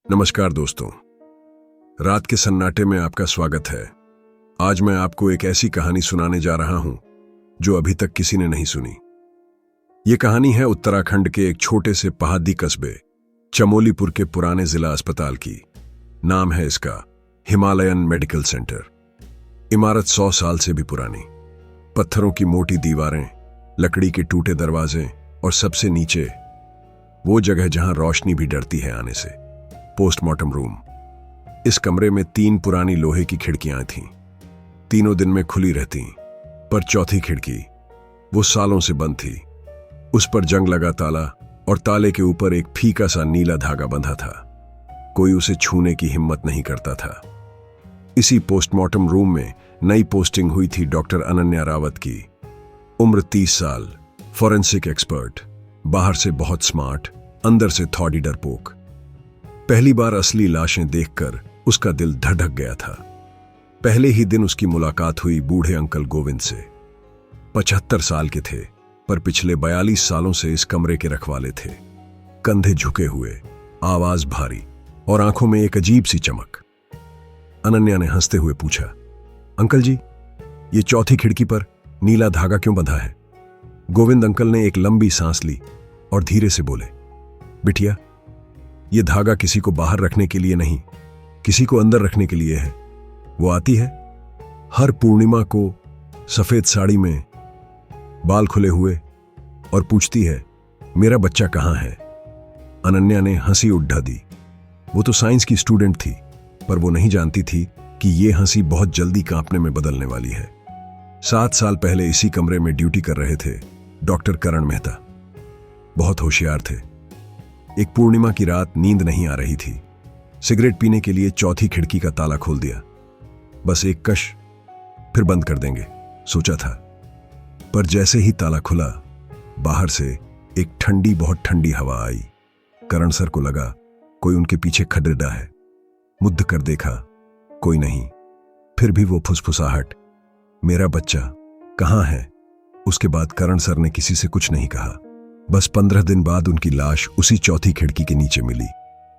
नमस्कार दोस्तों, रात के सन्नाटे में आपका स्वागत है। आज मैं आपको एक ऐसी कहानी सुनाने जा रहा हूं जो अभी तक किसी ने नहीं सुनी। यह कहानी है उत्तराखंड के एक छोटे से पहाड़ी कस्बे चमोलीपुर के पुराने जिला अस्पताल की। नाम है इसका हिमालयन मेडिकल सेंटर। इमारत 100 साल से भी पुरानी, पत्थरों की मोटी दीवारें, लकड़ी के टूटे दरवाजे और सबसे नीचे वो जगह जहां रोशनी भी डरती है आने से, पोस्टमार्टम रूम। इस कमरे में 3 पुरानी लोहे की खिड़कियां थीं। तीनों दिन में खुली रहती, पर चौथी खिड़की वो सालों से बंद थी। उस पर जंग लगा ताला और ताले के ऊपर एक फीका सा नीला धागा बंधा था। कोई उसे छूने की हिम्मत नहीं करता था। इसी पोस्टमार्टम रूम में नई पोस्टिंग हुई थी डॉक्टर अनन्या रावत की। उम्र 30 साल, फॉरेंसिक एक्सपर्ट, बाहर से बहुत स्मार्ट, अंदर से थोड़ी डरपोक। पहली बार असली लाशें देखकर उसका दिल धड़क गया था। पहले ही दिन उसकी मुलाकात हुई बूढ़े अंकल गोविंद से। 75 साल के थे, पर पिछले 42 सालों से इस कमरे के रखवाले थे। कंधे झुके हुए, आवाज भारी और आंखों में एक अजीब सी चमक। अनन्या ने हंसते हुए पूछा, अंकल जी, ये चौथी खिड़की पर नीला धागा क्यों बंधा है? गोविंद अंकल ने एक लंबी सांस ली और धीरे से बोले, बिटिया, यह धागा किसी को बाहर रखने के लिए नहीं, किसी को अंदर रखने के लिए है। वो आती है हर पूर्णिमा को सफेद साड़ी में, बाल खुले हुए, और पूछती है, मेरा बच्चा कहां है? अनन्या ने हंसी उड्ढा दी। वो तो साइंस की स्टूडेंट थी, पर वो नहीं जानती थी कि यह हंसी बहुत जल्दी कांपने में बदलने वाली है। 7 साल पहले इसी कमरे में ड्यूटी कर रहे थे डॉक्टर करण मेहता। बहुत होशियार थे। एक पूर्णिमा की रात नींद नहीं आ रही थी। सिगरेट पीने के लिए चौथी खिड़की का ताला खोल दिया। बस एक कश, फिर बंद कर देंगे, सोचा था। पर जैसे ही ताला खुला, बाहर से एक ठंडी, बहुत ठंडी हवा आई। करण सर को लगा कोई उनके पीछे खड़ेड़ा है। मुद्द कर देखा, कोई नहीं। फिर भी वो फुसफुसाहट, मेरा बच्चा कहां है? उसके बाद करण सर ने किसी से कुछ नहीं कहा। बस 15 दिन बाद उनकी लाश उसी चौथी खिड़की के नीचे मिली।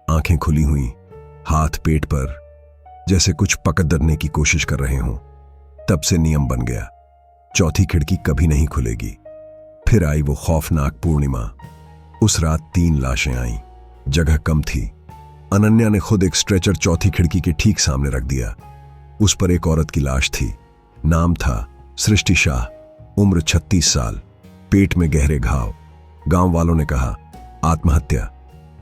आंखें खुली हुई, हाथ पेट पर, जैसे कुछ पकड़ने की कोशिश कर रहे हों। तब से नियम बन गया, चौथी खिड़की कभी नहीं खुलेगी। फिर आई वो खौफनाक पूर्णिमा। उस रात 3 लाशें आईं। जगह कम थी। अनन्या ने खुद एक स्ट्रेचर चौथी खिड़की के ठीक सामने रख दिया। उस पर एक औरत की लाश थी। नाम था सृष्टि शाह, उम्र 36 साल, पेट में गहरे घाव। गांव वालों ने कहा आत्महत्या,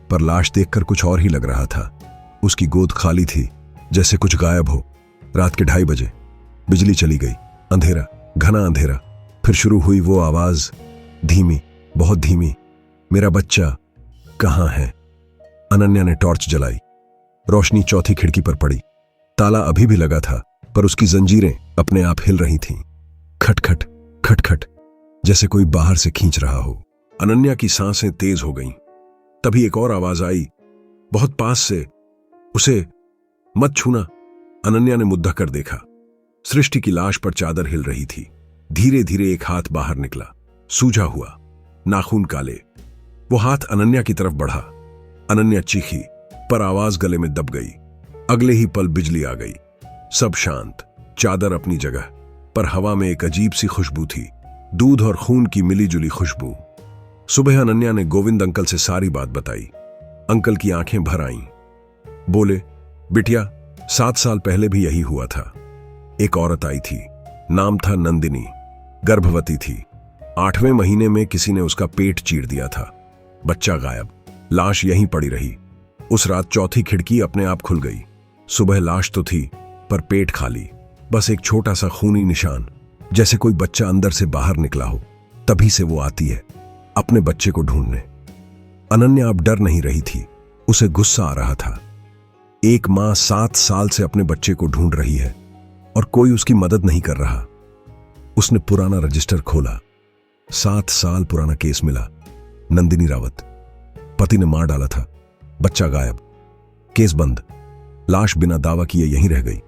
पर लाश देखकर कुछ और ही लग रहा था। उसकी गोद खाली थी, जैसे कुछ गायब हो। रात के 2:30 बजे बिजली चली गई। अंधेरा, घना अंधेरा। फिर शुरू हुई वो आवाज, धीमी, बहुत धीमी, मेरा बच्चा कहां है? अनन्या ने टॉर्च जलाई। रोशनी चौथी खिड़की पर पड़ी। ताला अभी भी लगा था, पर उसकी जंजीरें अपने आप हिल रही थीं। खटखट खटखट, जैसे कोई बाहर से खींच रहा हो। अनन्या की सांसें तेज हो गईं। तभी एक और आवाज आई, बहुत पास से, उसे मत छूना। अनन्या ने मुद्दा कर देखा। सृष्टि की लाश पर चादर हिल रही थी। धीरे धीरे एक हाथ बाहर निकला, सूजा हुआ, नाखून काले। वो हाथ अनन्या की तरफ बढ़ा। अनन्या चीखी, पर आवाज गले में दब गई। अगले ही पल बिजली आ गई। सब शांत, चादर अपनी जगह, पर हवा में एक अजीब सी खुशबू थी, दूध और खून की मिली जुली खुशबू। सुबह अनन्या ने गोविंद अंकल से सारी बात बताई। अंकल की आंखें भर आईं। बोले, बिटिया, 7 साल पहले भी यही हुआ था। एक औरत आई थी, नाम था नंदिनी, गर्भवती थी। 8वें महीने में किसी ने उसका पेट चीर दिया था। बच्चा गायब, लाश यहीं पड़ी रही। उस रात चौथी खिड़की अपने आप खुल गई। सुबह लाश तो थी, पर पेट खाली, बस एक छोटा सा खूनी निशान, जैसे कोई बच्चा अंदर से बाहर निकला हो। तभी से वो आती है अपने बच्चे को ढूंढने। अनन्या अब डर नहीं रही थी, उसे गुस्सा आ रहा था। एक मां 7 साल से अपने बच्चे को ढूंढ रही है और कोई उसकी मदद नहीं कर रहा। उसने पुराना रजिस्टर खोला। 7 साल पुराना केस मिला। नंदिनी रावत, पति ने मार डाला था, बच्चा गायब, केस बंद, लाश बिना दावा किए यहीं रह गई।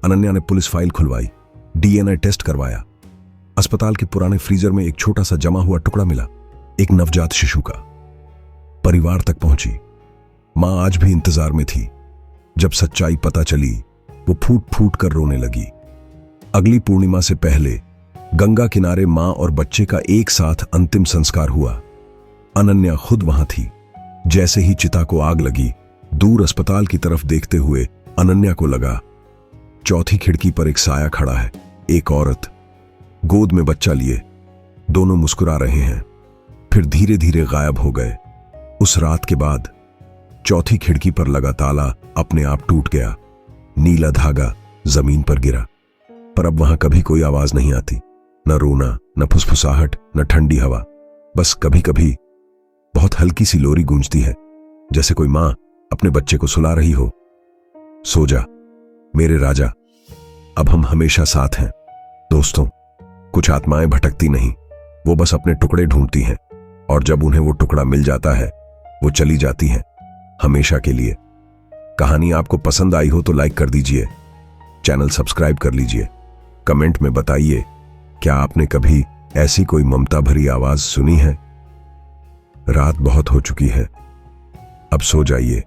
अनन्या ने पुलिस फाइल खुलवाई, डीएनए टेस्ट करवाया। अस्पताल के पुराने फ्रीजर में एक छोटा सा जमा हुआ टुकड़ा मिला, एक नवजात शिशु का। परिवार तक पहुंची। मां आज भी इंतजार में थी। जब सच्चाई पता चली, वो फूट फूट कर रोने लगी। अगली पूर्णिमा से पहले गंगा किनारे मां और बच्चे का एक साथ अंतिम संस्कार हुआ। अनन्या खुद वहां थी। जैसे ही चिता को आग लगी, दूर अस्पताल की तरफ देखते हुए अनन्या को लगा चौथी खिड़की पर एक साया खड़ा है। एक औरत गोद में बच्चा लिए, दोनों मुस्कुरा रहे हैं, फिर धीरे धीरे गायब हो गए। उस रात के बाद चौथी खिड़की पर लगा ताला अपने आप टूट गया। नीला धागा जमीन पर गिरा, पर अब वहां कभी कोई आवाज नहीं आती, न रोना, न फुसफुसाहट, न ठंडी हवा। बस कभी कभी बहुत हल्की सी लोरी गूंजती है, जैसे कोई मां अपने बच्चे को सुला रही हो। सो जा मेरे राजा, अब हम हमेशा साथ हैं। दोस्तों, कुछ आत्माएं भटकती नहीं, वो बस अपने टुकड़े ढूंढती हैं, और जब उन्हें वो टुकड़ा मिल जाता है, वो चली जाती हैं हमेशा के लिए। कहानी आपको पसंद आई हो तो लाइक कर दीजिए, चैनल सब्सक्राइब कर लीजिए। कमेंट में बताइए, क्या आपने कभी ऐसी कोई ममता भरी आवाज सुनी है? रात बहुत हो चुकी है, अब सो जाइए।